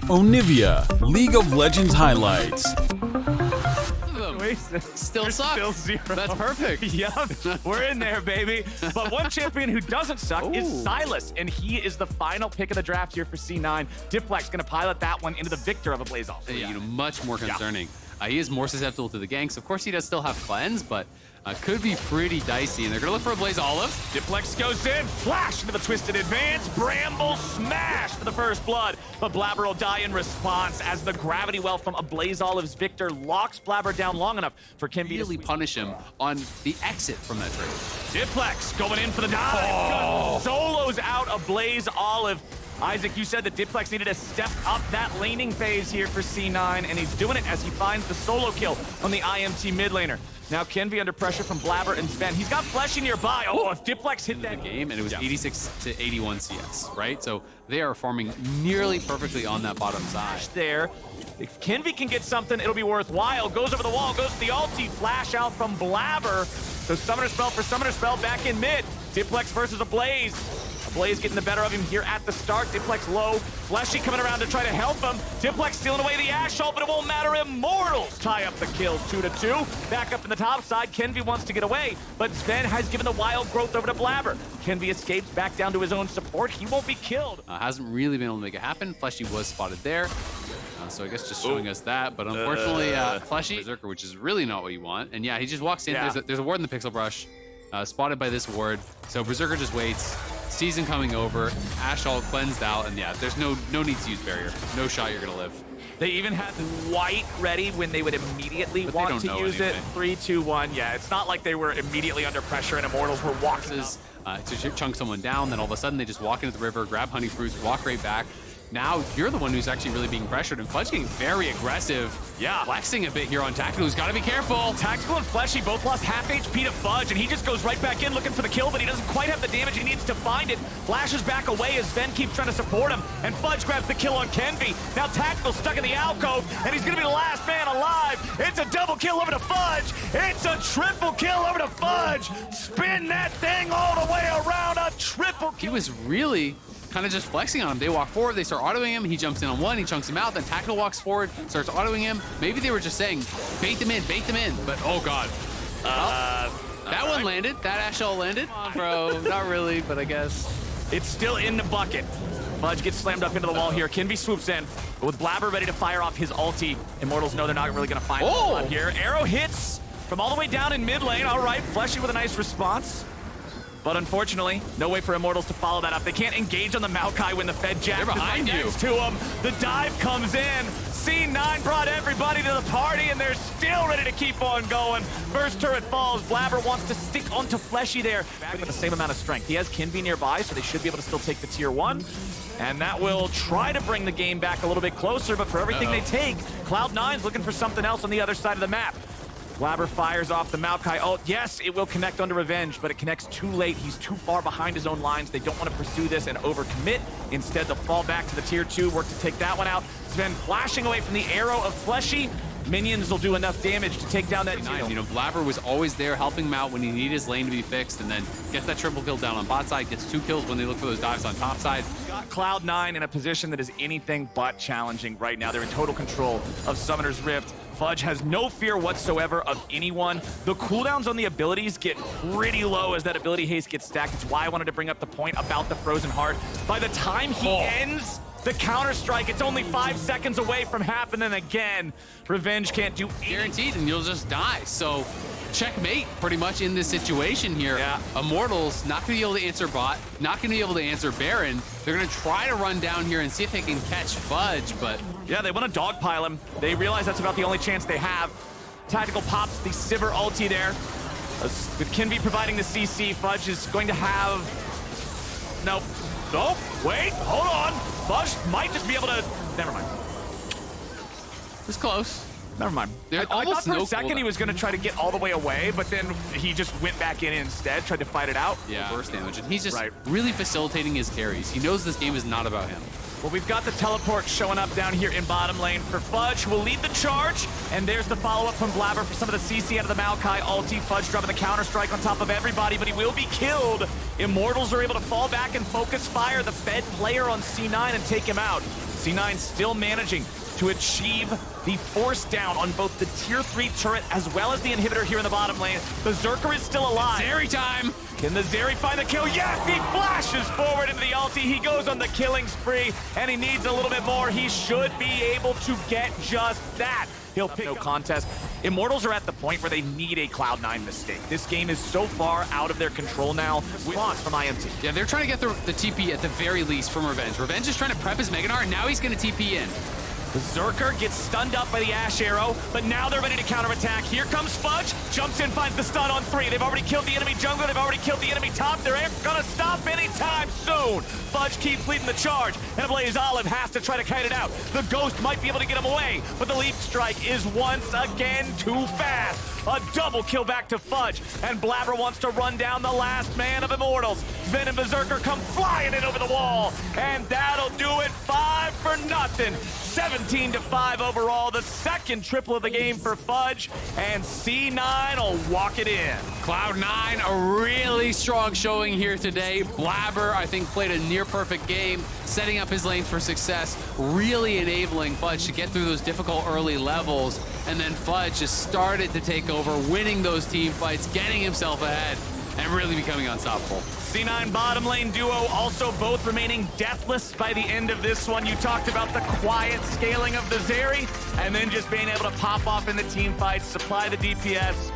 Onivia, League of Legends highlights. Still suck. Still 0. That's perfect. Yup, we're in there, baby. But one champion who doesn't suck is Silas, and he is the final pick of the draft here for C9. Diplex gonna pilot that one into the victor of a Blaze Off. You know, much more concerning. He is more susceptible to the ganks. Of course, he does still have cleanse, but could be pretty dicey. And they're gonna look for a Blaze Olive. Diplex goes in, flash into the twisted advance, Bramble smash for the first blood. But Blabber will die in response as the gravity well from a Blaze Olive's victor locks Blabber down long enough for Kimby Really to punish him on the exit from that trade. Diplex going in for the dive. Solos out a Blaze Olive. Isaac, you said that Diplex needed to step up that laning phase here for C9, and he's doing it as he finds the solo kill on the IMT mid laner. Now Kenvi under pressure from Blabber and Sven. He's got Fleshy nearby. Oh, if Diplex hit that game, and it was 86 to 81 CS, right? So they are farming nearly perfectly on that bottom side. There. If Kenvi can get something, it'll be worthwhile. Goes over the wall, goes to the ulti, flash out from Blabber. So Summoner Spell for Summoner Spell back in mid. Diplex versus a Blaze. A Blaze getting the better of him here at the start. Diplex low. Fleshy coming around to try to help him. Diplex stealing away the Ash ult, but it won't matter. Immortals tie up the kills 2-2. Back up in the top side. Kenvi wants to get away, but Sven has given the wild growth over to Blabber. Kenvi escapes back down to his own support. He won't be killed. Hasn't really been able to make it happen. Fleshy was spotted there. So I guess just showing us that, but unfortunately, Fleshy, Berserker, which is really not what you want. And yeah, he just walks in. Yeah. There's a ward in the Pixel Brush, spotted by this ward. So Berserker just waits. Season coming over, Ash ult cleansed out, and yeah, there's no need to use barrier. No shot you're gonna live. They even had White ready when they would immediately want to use it. 3, 2, 1. Yeah, it's not like they were immediately under pressure and Immortals were walking to chunk someone down, then all of a sudden they just walk into the river, grab honey fruits, walk right back. Now you're the one who's actually really being pressured, and Fudge getting very aggressive. Yeah, flexing a bit here on Tactical, who's got to be careful. Tactical and Fleshy both lost half HP to Fudge, and he just goes right back in looking for the kill, but he doesn't quite have the damage he needs to find it. Flashes back away as Sven keeps trying to support him, and Fudge grabs the kill on Kenvi. Now Tactical stuck in the alcove, and he's going to be the last man alive. It's a double kill over to Fudge. It's a triple kill over to Fudge. Spin that thing all the way around, a triple kill. He was really kind of just flexing on him. They walk forward, they start autoing him, he jumps in on one, he chunks him out, then Tactical walks forward, starts autoing him. Maybe they were just saying, bait them in, but oh god. That one landed, that Ash ult landed. Bro, not really, but I guess. It's still in the bucket. Fudge gets slammed up into the wall here. Kenvi swoops in, but with Blabber ready to fire off his ulti, Immortals know they're not really gonna find him here. Arrow hits from all the way down in mid lane. All right, Fleshy with a nice response. But unfortunately, no way for Immortals to follow that up. They can't engage on the Maokai when the Fed Jack is right next to him. The dive comes in. C9 brought everybody to the party, and they're still ready to keep on going. First turret falls. Blabber wants to stick onto Fleshy there with the same amount of strength. He has Kenvi nearby, so they should be able to still take the tier 1. And that will try to bring the game back a little bit closer, but for everything they take, Cloud9's looking for something else on the other side of the map. Blabber fires off the Maokai ult. Yes, it will connect onto Revenge, but it connects too late. He's too far behind his own lines. They don't want to pursue this and overcommit. Instead, they'll fall back to the tier 2, work to take that one out. Sven flashing away from the arrow of Fleshy. Minions will do enough damage to take down that You know, Blabber was always there helping him out when he needed his lane to be fixed, and then gets that triple kill down on bot side, gets 2 kills when they look for those dives on top side. Got Cloud9 in a position that is anything but challenging right now. They're in total control of Summoner's Rift. Fudge has no fear whatsoever of anyone. The cooldowns on the abilities get pretty low as that ability haste gets stacked. It's why I wanted to bring up the point about the Frozen Heart. By the time he ends the counter-strike, it's only 5 seconds away from happening again. Revenge can't do anything. Guaranteed, and you'll just die. So checkmate pretty much in this situation here. Yeah. Immortals not going to be able to answer bot, not going to be able to answer Baron. They're going to try to run down here and see if they can catch Fudge, but yeah, they want to dogpile him. They realize that's about the only chance they have. Tactical pops the Sivir ulti there. With Kenvi providing the CC, Fudge is going to have... Nope. Nope. Wait, hold on. Fudge might just be able to... Never mind. It's close. Never mind. I thought for a second he was going to try to get all the way away, but then he just went back in instead, tried to fight it out. Yeah, burst damage. And he's just really facilitating his carries. He knows this game is not about him. Well, we've got the teleport showing up down here in bottom lane for Fudge, who will lead the charge. And there's the follow-up from Blabber for some of the CC out of the Maokai ulti. Fudge dropping the counter-strike on top of everybody, but he will be killed. Immortals are able to fall back and focus fire the Fed player on C9 and take him out. C9 still managing to achieve the force down on both the tier 3 turret as well as the inhibitor here in the bottom lane. Berserker is still alive. Zeri time! Can the Zeri find the kill? Yes, he flashes forward into the ulti. He goes on the killing spree, and he needs a little bit more. He should be able to get just that. He'll pick no contest. Immortals are at the point where they need a Cloud9 mistake. This game is so far out of their control now. Response from IMT. Yeah, they're trying to get the TP at the very least from Revenge. Revenge is trying to prep his Mega Gnar, and now he's going to TP in. Berserker gets stunned up by the Ash Arrow, but now they're ready to counterattack. Here comes Fudge, jumps in, finds the stun on 3. They've already killed the enemy jungler, they've already killed the enemy top. They're gonna stop anytime soon. Fudge keeps leading the charge, and Ablaze Olive has to try to kite it out. The Ghost might be able to get him away, but the Leap Strike is once again too fast. A double kill back to Fudge, and Blabber wants to run down the last man of Immortals. Ven and Berserker come flying in over the wall, and that'll do it. 5-0. 17-5 overall, the second triple of the game for Fudge, and C9 will walk it in. Cloud9, a really strong showing here today. Blabber, I think, played a near-perfect game, setting up his lane for success, really enabling Fudge to get through those difficult early levels, and then Fudge just started to take over, winning those team fights, getting himself ahead, and really becoming unstoppable. C9 bottom lane duo also both remaining deathless by the end of this one. You talked about the quiet scaling of the Zeri, and then just being able to pop off in the team fights, supply the DPS,